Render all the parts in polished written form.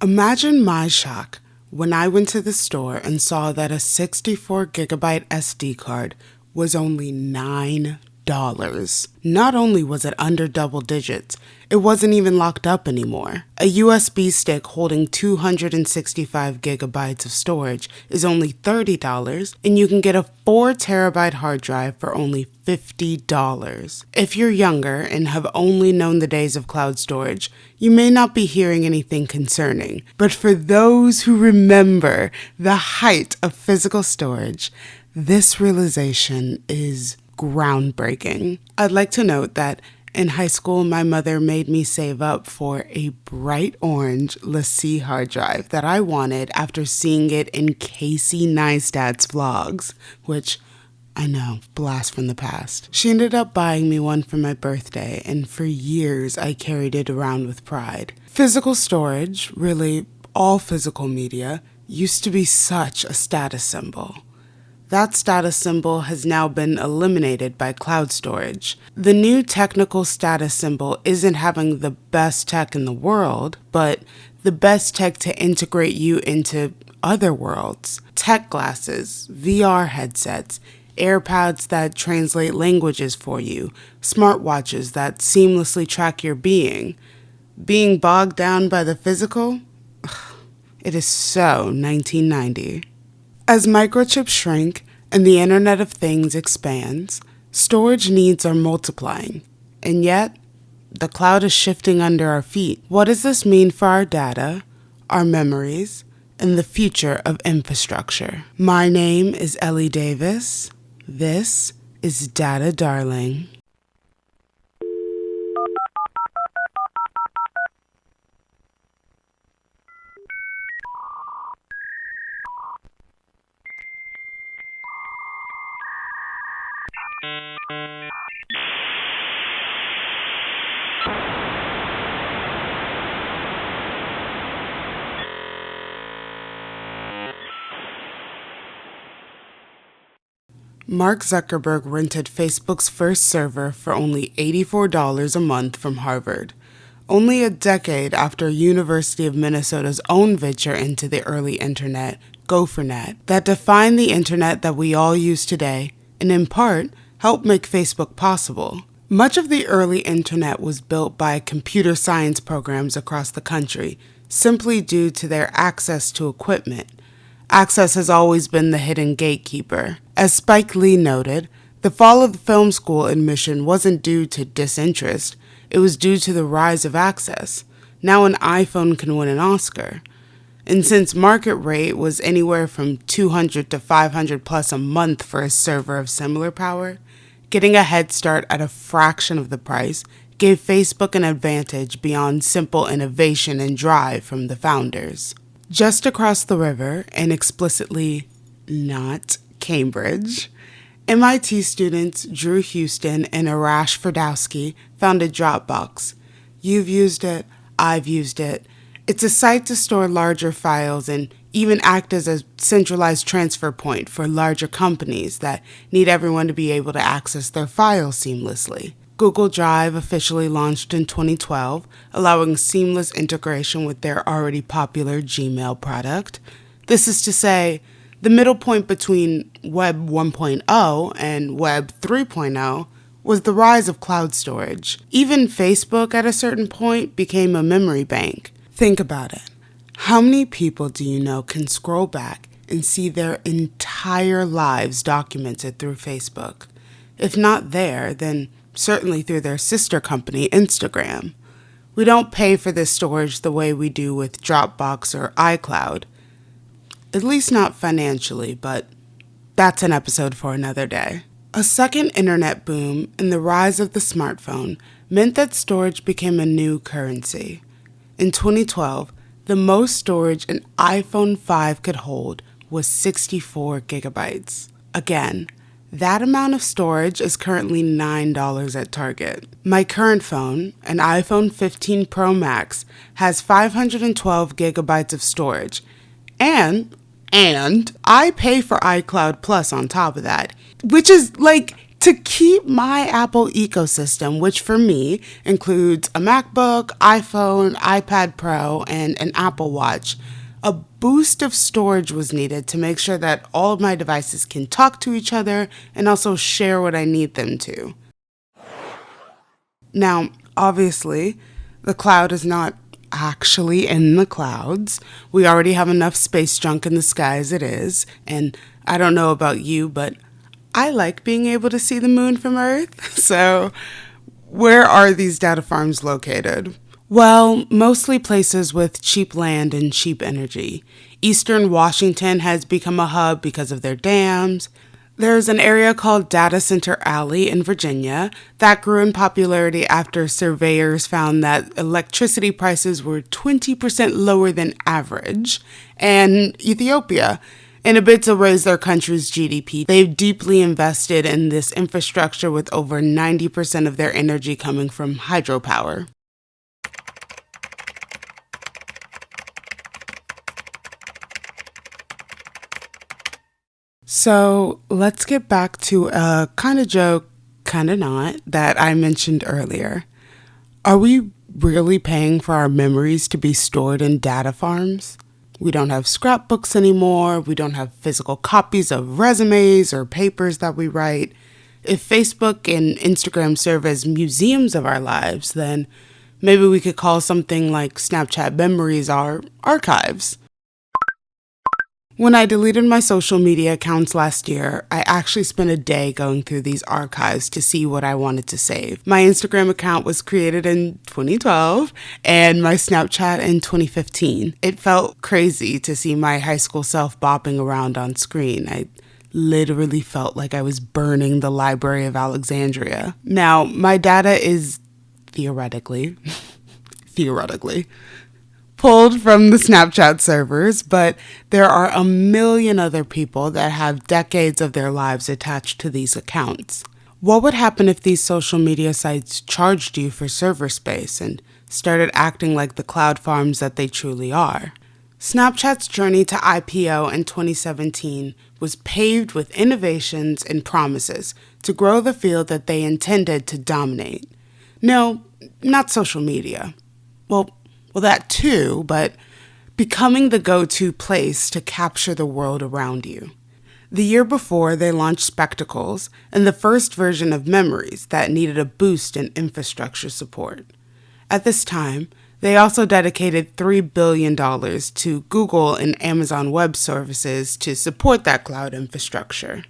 Imagine my shock when I went to the store and saw that a 64 gigabyte SD card was only $9. Not only was it under double digits, it wasn't even locked up anymore. A USB stick holding 265 gigabytes of storage is only $30, and you can get a 4 terabyte hard drive for only $50. If you're younger and have only known the days of cloud storage, you may not be hearing anything concerning. But for those who remember the height of physical storage, this realization is groundbreaking. I'd like to note that in high school, my mother made me save up for a bright orange LaCie hard drive that I wanted after seeing it in Casey Neistat's vlogs, which I know, blast from the past. She ended up buying me one for my birthday, and for years I carried it around with pride. Physical storage, really all physical media, used to be such a status symbol. That status symbol has now been eliminated by cloud storage. The new technical status symbol isn't having the best tech in the world, but the best tech to integrate you into other worlds. Tech glasses, VR headsets, AirPods that translate languages for you, smartwatches that seamlessly track your being. Being bogged down by the physical? It is so 1990. As microchips shrink and the Internet of Things expands, storage needs are multiplying, and yet the cloud is shifting under our feet. What does this mean for our data, our memories, and the future of infrastructure? My name is Ellie Davis. This is Data Darling. Mark Zuckerberg rented Facebook's first server for only $84 a month from Harvard, only a decade after University of Minnesota's own venture into the early internet, GopherNet, that defined the internet that we all use today, and in part, helped make Facebook possible. Much of the early internet was built by computer science programs across the country, simply due to their access to equipment. Access has always been the hidden gatekeeper. As Spike Lee noted, the fall of the film school admission wasn't due to disinterest, it was due to the rise of access. Now an iPhone can win an Oscar. And since market rate was anywhere from $200 to $500 plus a month for a server of similar power, getting a head start at a fraction of the price gave Facebook an advantage beyond simple innovation and drive from the founders. Just across the river, and explicitly not Cambridge, MIT students Drew Houston and Arash Ferdowski founded Dropbox. You've used it, I've used it. It's a site to store larger files and even act as a centralized transfer point for larger companies that need everyone to be able to access their files seamlessly. Google Drive officially launched in 2012, allowing seamless integration with their already popular Gmail product. This is to say, the middle point between Web 1.0 and Web 3.0 was the rise of cloud storage. Even Facebook at a certain point became a memory bank. Think about it. How many people do you know can scroll back and see their entire lives documented through Facebook? If not there, then certainly through their sister company, Instagram. We don't pay for this storage the way we do with Dropbox or iCloud. At least not financially, but that's an episode for another day. A second internet boom and the rise of the smartphone meant that storage became a new currency. In 2012, the most storage an iPhone 5 could hold was 64 gigabytes. Again, that amount of storage is currently $9 at Target. My current phone, an iPhone 15 Pro Max, has 512 gigabytes of storage, and I pay for iCloud Plus on top of that, which is like To keep my Apple ecosystem, which for me includes a MacBook, iPhone, iPad Pro, and an Apple Watch, a boost of storage was needed to make sure that all of my devices can talk to each other and also share what I need them to. Now, obviously, the cloud is not actually in the clouds. We already have enough space junk in the sky as it is, and I don't know about you, but I like being able to see the moon from Earth. So, where are these data farms located? Well, mostly places with cheap land and cheap energy. Eastern Washington has become a hub because of their dams. There's an area called Data Center Alley in Virginia that grew in popularity after surveyors found that electricity prices were 20% lower than average. And Ethiopia, in a bid to raise their country's GDP, they've deeply invested in this infrastructure with over 90% of their energy coming from hydropower. So let's get back to a kind of joke, kind of not, that I mentioned earlier. Are we really paying for our memories to be stored in data farms? We don't have scrapbooks anymore. We don't have physical copies of resumes or papers that we write. If Facebook and Instagram serve as museums of our lives, then maybe we could call something like Snapchat Memories our archives. When I deleted my social media accounts last year, I actually spent a day going through these archives to see what I wanted to save. My Instagram account was created in 2012 and my Snapchat in 2015. It felt crazy to see my high school self bopping around on screen. I literally felt like I was burning the Library of Alexandria. Now, my data is theoretically pulled from the Snapchat servers, but there are a million other people that have decades of their lives attached to these accounts. What would happen if these social media sites charged you for server space and started acting like the cloud farms that they truly are? Snapchat's journey to IPO in 2017 was paved with innovations and promises to grow the field that they intended to dominate. No, not social media. Well, that too, but becoming the go-to place to capture the world around you. The year before, they launched Spectacles and the first version of Memories that needed a boost in infrastructure support. At this time, they also dedicated $3 billion to Google and Amazon Web Services to support that cloud infrastructure.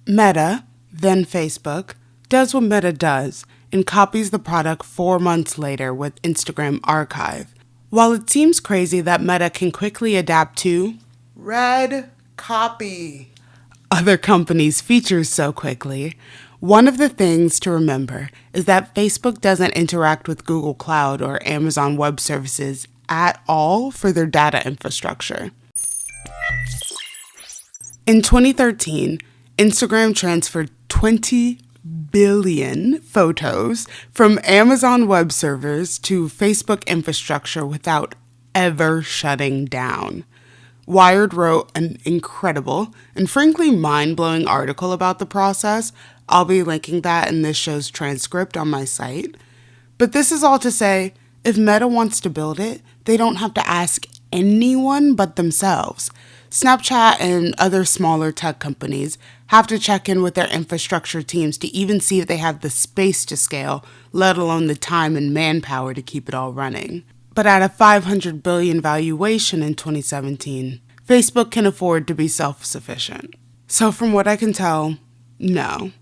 Meta, then Facebook, does what Meta does and copies the product 4 months later with Instagram Archive. While it seems crazy that Meta can quickly adapt to red copy other companies' features so quickly, one of the things to remember is that Facebook doesn't interact with Google Cloud or Amazon Web Services at all for their data infrastructure. In 2013, Instagram transferred 20 billion photos from Amazon Web Servers to Facebook infrastructure without ever shutting down. Wired wrote an incredible and frankly mind-blowing article about the process. I'll be linking that in this show's transcript on my site. But this is all to say, if Meta wants to build it, they don't have to ask anyone but themselves. Snapchat and other smaller tech companies have to check in with their infrastructure teams to even see if they have the space to scale, let alone the time and manpower to keep it all running. But at a $500 billion valuation in 2017, Facebook can afford to be self-sufficient. So from what I can tell, no.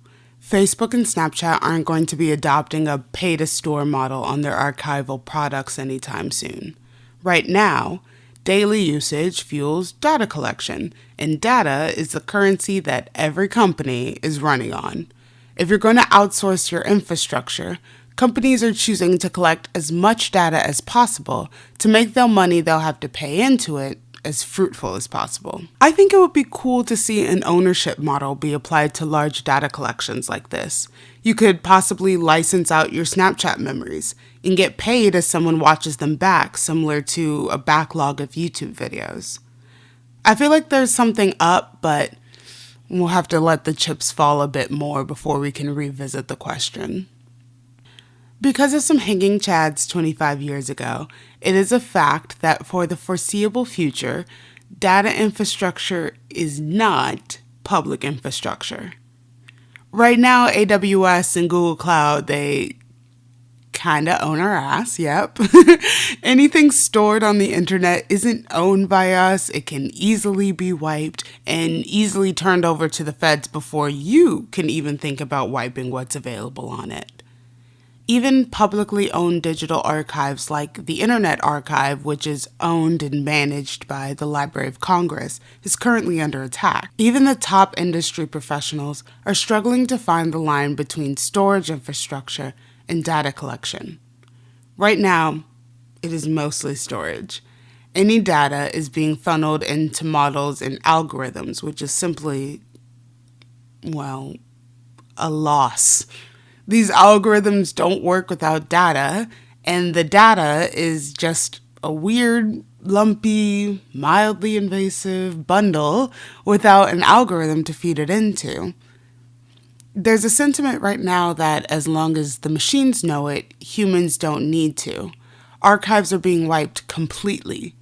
Facebook and Snapchat aren't going to be adopting a pay-to-store model on their archival products anytime soon. Right now, daily usage fuels data collection, and data is the currency that every company is running on. If you're going to outsource your infrastructure, companies are choosing to collect as much data as possible to make the money they'll have to pay into it as fruitful as possible. I think it would be cool to see an ownership model be applied to large data collections like this. You could possibly license out your Snapchat memories and get paid as someone watches them back, similar to a backlog of YouTube videos. I feel like there's something up, but We'll have to let the chips fall a bit more before we can revisit the question. Because of some hanging chads 25 years ago, it is a fact that for the foreseeable future, data infrastructure is not public infrastructure. Right now, AWS and Google Cloud, they kind of own our ass, yep. Anything stored on the internet isn't owned by us. It can easily be wiped and easily turned over to the feds before you can even think about wiping what's available on it. Even publicly owned digital archives like the Internet Archive, which is owned and managed by the Library of Congress, is currently under attack. Even the top industry professionals are struggling to find the line between storage infrastructure and data collection. Right now, it is mostly storage. Any data is being funneled into models and algorithms, which is simply, well, a loss. These algorithms don't work without data, and the data is just a weird, lumpy, mildly invasive bundle without an algorithm to feed it into. There's a sentiment right now that as long as the machines know it, humans don't need to. Archives are being wiped completely.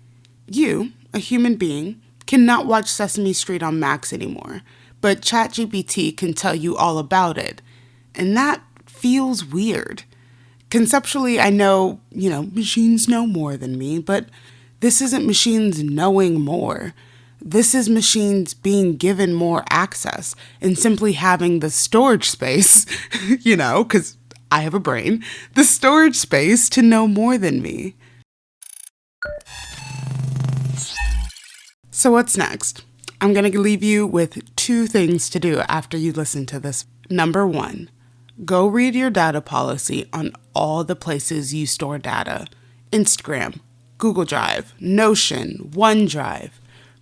You, a human being, cannot watch Sesame Street on Max anymore, but ChatGPT can tell you all about it. And that feels weird. Conceptually, I know, machines know more than me, but this isn't machines knowing more. This is machines being given more access and simply having the storage space, because I have a brain, the storage space to know more than me. So what's next? I'm going to leave you with 2 things to do after you listen to this. Number 1, go read your data policy on all the places you store data. Instagram, Google Drive, Notion, OneDrive.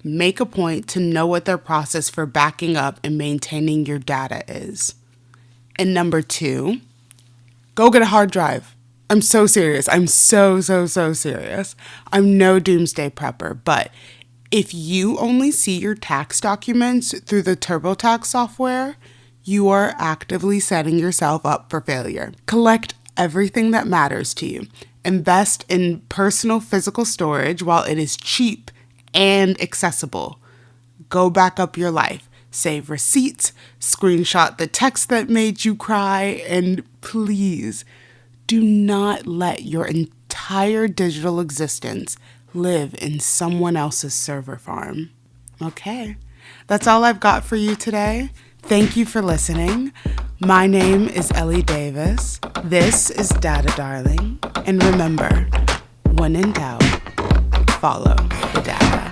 Make a point to know what their process for backing up and maintaining your data is. And number 2, go get a hard drive. I'm so serious. I'm so serious. I'm no doomsday prepper, but if you only see your tax documents through the TurboTax software, you are actively setting yourself up for failure. Collect everything that matters to you. Invest in personal physical storage while it is cheap and accessible. Go back up your life. Save receipts, screenshot the text that made you cry, and please do not let your entire digital existence live in someone else's server farm. Okay, that's all I've got for you today. Thank you for listening. My name is Ellie Davis. This is Data Darling. And remember, when in doubt, follow the data.